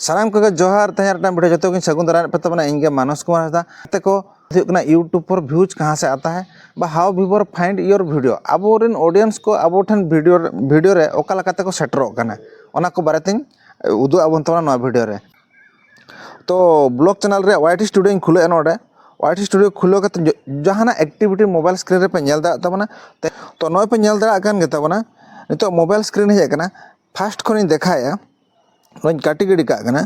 सानाम को जोहार तेहरा वीडियो जो सगुन दारा पे तबना इंगे मानस कुमार हांसदा को यूट्यूब पर व्यूज कहाँ से आता है बा how viewer find your video अब ऑडियंस को अब ठन वीडियो रे ओका लकाते को सेटरों कना ओना को बारे तीन उदू आबन तबना नवा वीडियो रे तो ब्लॉग चैनल रे वाईटी स्टूडियो खुले नोडे वाईटी स्टूडियो खुलो कते जहाना एक्टिविटी मोबाइल स्क्रीन रे पे नेल दा तबना तो नय पे नेल दा कान गे तबना नितो मोबाइल स्क्रीन हे कना फास्ट खनि देखाया नोन काटी गिडी का कना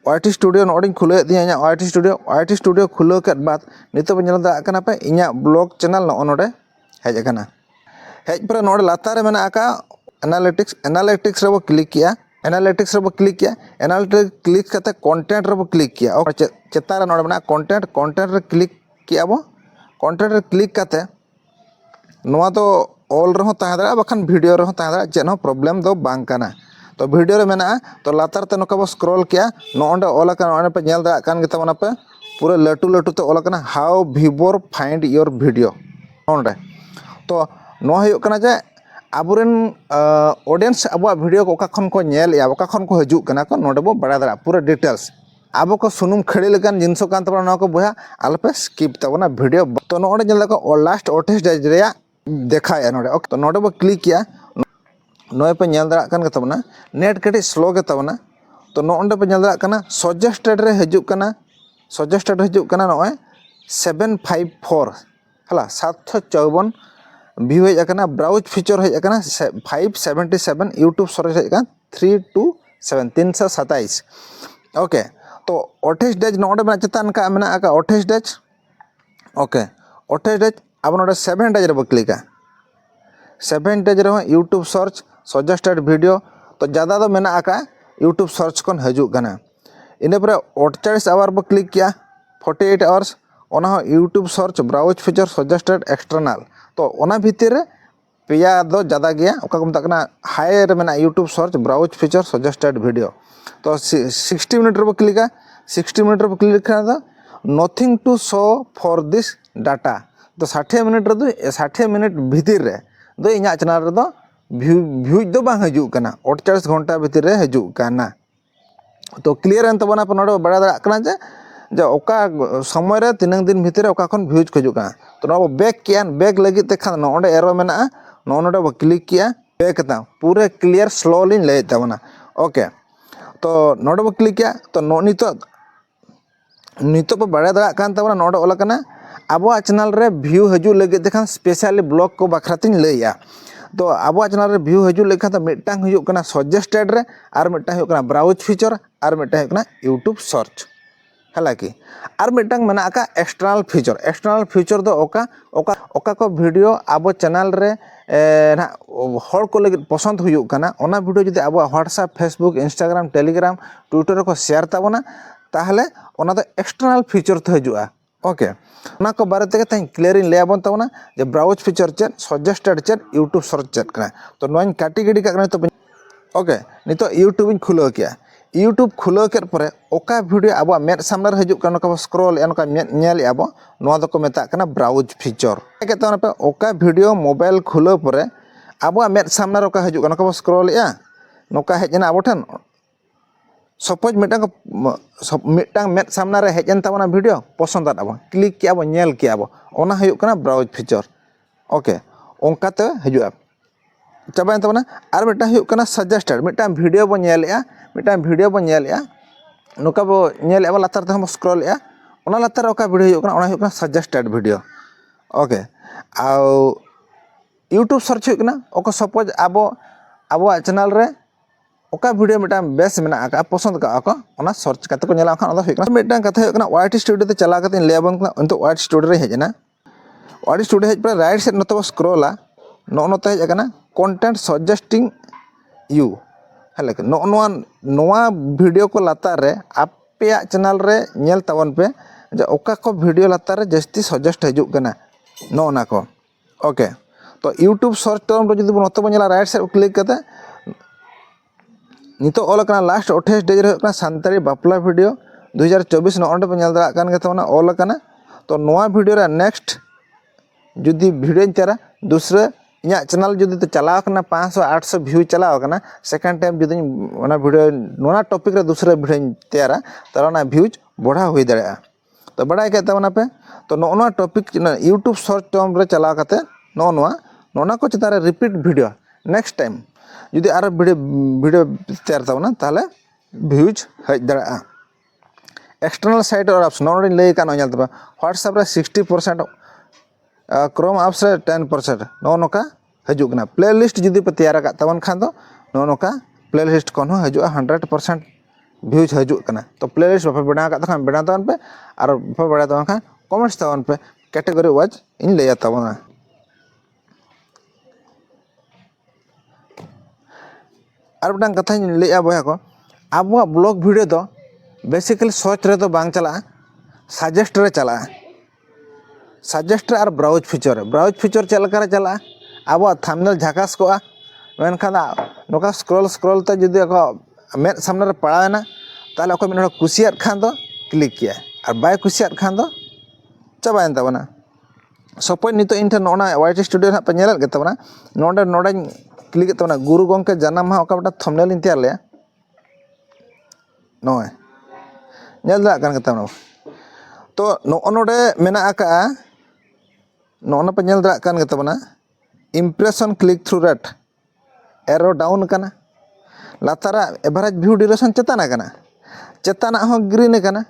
वाईटी स्टूडियो नोडिंग खुले दिया वाईटी स्टूडियो खुलो के बाद नितो पे नेल दा कना पे इnya ब्लॉग चैनल नो नोडे हेज कना हेज पर नोडे लाता रे मेना का एनालिटिक्स रे बो क्लिक किया एनालिटिक्स रे बो क्लिक किया एनालिटिक्स क्लिक करते कंटेंट रे बो क्लिक किया और चेता रे नोडे मेना कंटेंट रे क्लिक किया बो कंटेंट रे क्लिक करते नोआ तो ऑल रे हो ता दरा बखन वीडियो रे हो ता दरा जेनो प्रॉब्लम दो बांग कना तो वीडियो रे मेना तो लातार ते नोका बो स्क्रॉल किया नोंडे ऑल कना ओने पे नेल दा कान गेता मना पे पूरा लटू ते ऑल कना how viewer find your video नोंडे तो नो हुयो कना जे आबुरेन ऑडियंस अब वीडियो को खन को नेल या खन को हजू कना को नोंडे बो बड़ा दरा पूरा डिटेल्स अब को सुनुम खड़ी लेकान जिनसो कान तबना नो को बया आलपे स्किप तबना वीडियो तो नोंडे नेल को लास्ट 28 डेज रे देखाया नोंडे तो नोंडे बो क्लिक किया नोए पे नेल दरा कान तबना नेट कटी स्लो के तबना तो नोंडे पे नेल दरा कना सजेस्टेड रे हजू कना नोए 754 हला 754 व्यू हेज कना ब्राउज फीचर हेज कना 577 यूट्यूब सर्च हेज कना 327 327 ओके तो 28 डेज नोंडे में चेतान का मेना का 28 डेज ओके 28 डेज अब नोंडे 7 डेज रे बो क्लिका 7 डेज रे यूट्यूब सर्च सजेस्टेड वीडियो तो ज़्यादा तो मेना आका यूट्यूब सर्च कौन हजू कना इने पर 48 आवर बो क्लिक किया 48 आवर्स ओना YouTube search browse feature suggested external तो ओना भीतर रे पेया दो ज़्यादा गया ओका को मता कना हाई रे मेना YouTube search browse feature suggested video तो 60 मिनट रे बो क्लिका 60 मिनट रे बो क्लिक कना तो nothing to show for this data तो 60 मिनट रे दो 60 मिनट भीतर रे दो इnya चैनल रे दो व्यूज दो बांग हजू कना 48 घंटा भीतर रे हजू कना तो क्लियर एन तबना पर नोडे बड़ा दरा कना जे ओका समय रे तीन दिन भीतर ओका खन व्यूज हजू कना तो नो बैक किया बैक लगी ते खान नोडे एरो मेना नोडे बो क्लिक किया बैक ता पूरे क्लियर स्लोली ले तबना ओके तो नोडे बो क्लिक किया तो नितो पे बड़ा दरा कान तबना नोडे ओला कना आबो चैनल रे व्यू हजू लगे देखा स्पेशली ब्लॉग को बखरातिन लैया तो अब चैनल रे व्यू हजू लेखा तो मिटांग हुयो कना सजेस्टेड रे आर मिटांग हुयो कना ब्राउज फीचर आर मिटांग हुयो कना यूट्यूब सर्च हला कि आर मिटांग मना का एक्सटर्नल फीचर दो ओका को वीडियो अब चैनल रे ना हर को लगे पसंद हुयो कना ओना वीडियो जदि अब WhatsApp Facebook Instagram Telegram Twitter को शेयर ताबना ताहले ओना तो एक्सटर्नल फीचर तो हजुआ ओके ना को बारे ते तें क्लियर इन लेबन तबना जे browse feature check suggested check YouTube search check कना तो नोइन काटी गिडी का तो ओके नितो यूट्यूब इन खुलो किया यूट्यूब खुलो के परे ओका वीडियो अब मेड सामने हजू कना को स्क्रॉल एनका नेल अब नोआ दो को मेता कना ब्राउज फीचर के तो पे ओका वीडियो मोबाइल खुलो परे अब मेड सामने ओका हजू कना को स्क्रॉल या नोका हेजना अब ठन सपोज मिटांग मेड सामने रे हेजन तबना वीडियो पसंद अब क्लिक किया अब नेल किया अब ओना हुयो कना ब्राउज फीचर ओके ओंका ते हजुआ चाबान तबना आर मिटा हुयो कना सजेस्टेड मिटांग वीडियो बो नेलया नोका बो नेल अब लातार ते हम स्क्रॉल या ओना लातार ओका वीडियो हुयो कना सजेस्टेड वीडियो ओके आ यूट्यूब सर्च हुयो कना ओको सपोज अब चैनल रे ओका वीडियो मिटा बेस मेना का पसंद का को ओना सर्च करते को नेला खान ओदा मिटा कथा हुयो कना वाईटी स्टूडियो ते चला करते लेबन कना अंतो वाईटी स्टूडियो रे हेजना वाईटी स्टूडियो हेज पर राइट साइड नतो स्क्रॉला नोते हेज कना कंटेंट सजेस्टिंग यू हले नोआ वीडियो को लातार रे आपे चैनल रे नेल तावन पे जे ओका को वीडियो लातार रे जस्ती सजेस्ट हजू कना नोना को ओके तो यूट्यूब सर्च टर्म रे जदि नतो नेला राइट साइड क्लिक करते नितो ऑल कना लास्ट 28 डेज रे कना सांतारी बापला वीडियो 2024 नोंडे पे नेल दरा कान गेतवना ऑल कना तो नोआ वीडियो रे नेक्स्ट जुदी वीडियो तेरा दूसरे ᱤᱧᱟᱹᱜ ᱪᱮᱱᱮᱞ ᱡᱩᱫᱤ ᱛᱚ ᱪᱟᱞᱟᱣ ᱠᱟᱱᱟ 500-800 ᱵᱷᱤᱭᱩ ᱪᱟᱞᱟᱣ ᱠᱟᱱᱟ सेकंड टाइम जुदी ᱚᱱᱟ वीडियो नोना टॉपिक रे दूसरा वीडियो तैयारा तार ओना व्यूज बढ़ा हुई दाड़ा तो बड़ा के तबना पे तो नोना टॉपिक यूट्यूब सर्च टर्म रे चलाव काते नोना को चितारे रिपीट वीडियो नेक्स्ट टाइम जुदी आरो वीडियो तैयार तबना ताले व्यूज हज दाड़ा एक्सटर्नल साइट और ऑप्शन नोडी ले का नोल तबा व्हाट्सएप रे 60% क्रोम एप्स रे 10% नोका हजुगना प्लेलिस्ट जुदी पे तैयार का तबन खान दो नोका प्लेलिस्ट कोन हजुआ 100% व्यूज हजुग कना तो प्लेलिस्ट बापे बना का तखान बना तबन पे और बापे बड़ा तबन खान कमेंट्स तबन पे कैटेगरी वाइज इन ले तबना और बटन कथा ले बया को आबो ब्लॉग वीडियो दो बेसिकली सर्च रे तो बांग चला सजेस्ट रे चला सजेस्ट और ब्राउज फीचर चलकर चला अब थंबनेल झकास को मेनखान नोका स्क्रॉल ते जुदी को मेद सामने रे पड़ाना ताले को मिन कुसियात खान दो क्लिक किया और बाय कुसियात खान दो चाबायन तबना सपोज नितो इन ठन ओना वाइट स्टूडियो ना पे नेल गे तबना नोडे क्लिक तबना गुरु गंके जन्म हा ओका थंबनेल इन तैयार ले नोय नेल दा कान तबना तो नोडे मेना आका नोना पे नेल दा कान तबना impression click through rate arrow down कना लातारा एवरेज व्यू ड्यूरेशन चेताना हो ग्रीन कना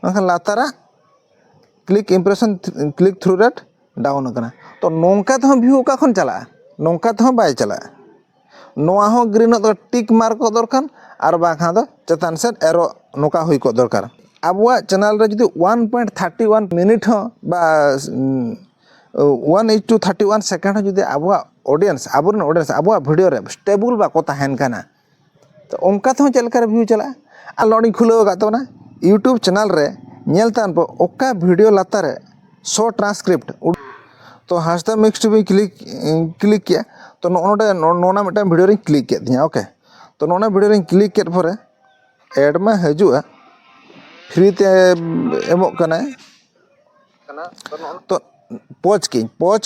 मनखान लातारा click impression click through rate down कना तो नोंका तो व्यू का खन चला नोंका तो बाय चला नोआ हो ग्रीन तो टिक मार्क को दरकार और बाखा दो चेतान से एरो नोका हुई को दरकार आबुआ चैनल रे जदि 1.31 मिनट हो बा 1:31 सेकेंड जुदी आबुआ ऑडियंस आबुआ वीडियो रे स्टेबल बा को तहन कना तो उनका तो चलकर व्यू चला आ लॉडी खुलो का तो ना यूट्यूब चैनल रे नेलतान पे ओका वीडियो लाता रे शो ट्रांसक्रिप्ट तो हास्ता मिक्स भी क्लिक किया तो नोना मिटा वीडियो रे क्लिक के दिया ओके तो नोना वीडियो रे क्लिक के परे एड में हजुआ फ्री ते एमो कना तो पॉज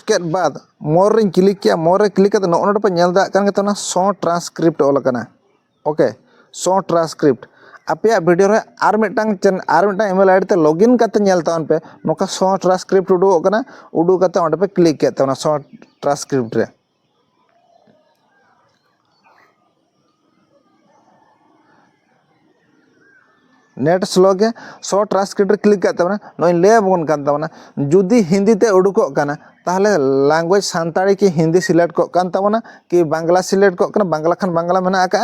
के बाद मोर रे क्लिक किया मोर रे क्लिक तो नोना पे नेल दा कान के शो ट्रांसक्रिप्ट ऑल कना ओके शो ट्रांसक्रिप्ट आपे वीडियो रे आर मिटांग ईमेल आईडी ते लॉगिन करते नेल तान पे नोका शो ट्रांसक्रिप्ट उडू कना उडू करते ओंडे पे क्लिक के तना शो ट्रांसक्रिप्ट रे नेट स्लो के शो ट्रांसक्रिप्ट रे क्लिक करते ना नोई ले बगन कान तबना जुदी हिंदी ते उडुको कना ताहले लैंग्वेज सांताड़ी की हिंदी सिलेक्ट को कान तबना कि बांग्ला सिलेक्ट को कना बांग्ला खान बांग्ला मेना का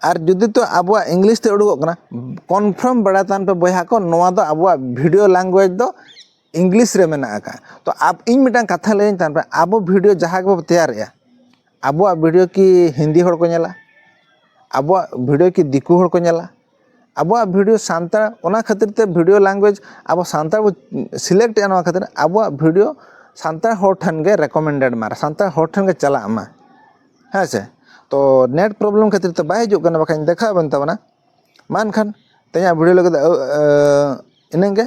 और जुदी तो आबुआ इंग्लिश ते उडुको कना कन्फर्म बड़ा तान पे बया को नोआ दो आबुआ वीडियो लैंग्वेज दो इंग्लिश रे मेना का तो आप इन मिटांग कथा लेन तान पे आबो वीडियो जहां को तैयार या आबुआ वीडियो की हिंदी हड़ को नेला आबुआ वीडियो की दिकू हड़ को नेला आबुआ वीडियो सांता ओना खातिर ते वीडियो लैंग्वेज अब सांता सिलेक्ट एना खातिर आबुआ वीडियो सांता हर ठन के रेकमेंडेड मार सांता हर ठन के चला मा है से तो नेट प्रॉब्लम खातिर ते बाय हिजुग कना बखान देखा बन तबना मान खान तया वीडियो लगे इनंगे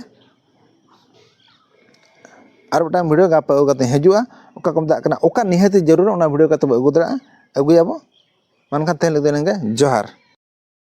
और बटा वीडियो गापा उगते हजुआ ओका कम दा कना ओका निहाती जरूर ओना वीडियो का तब अगु दरा अगुयाबो मान खान ते लगे इनंगे जोहार।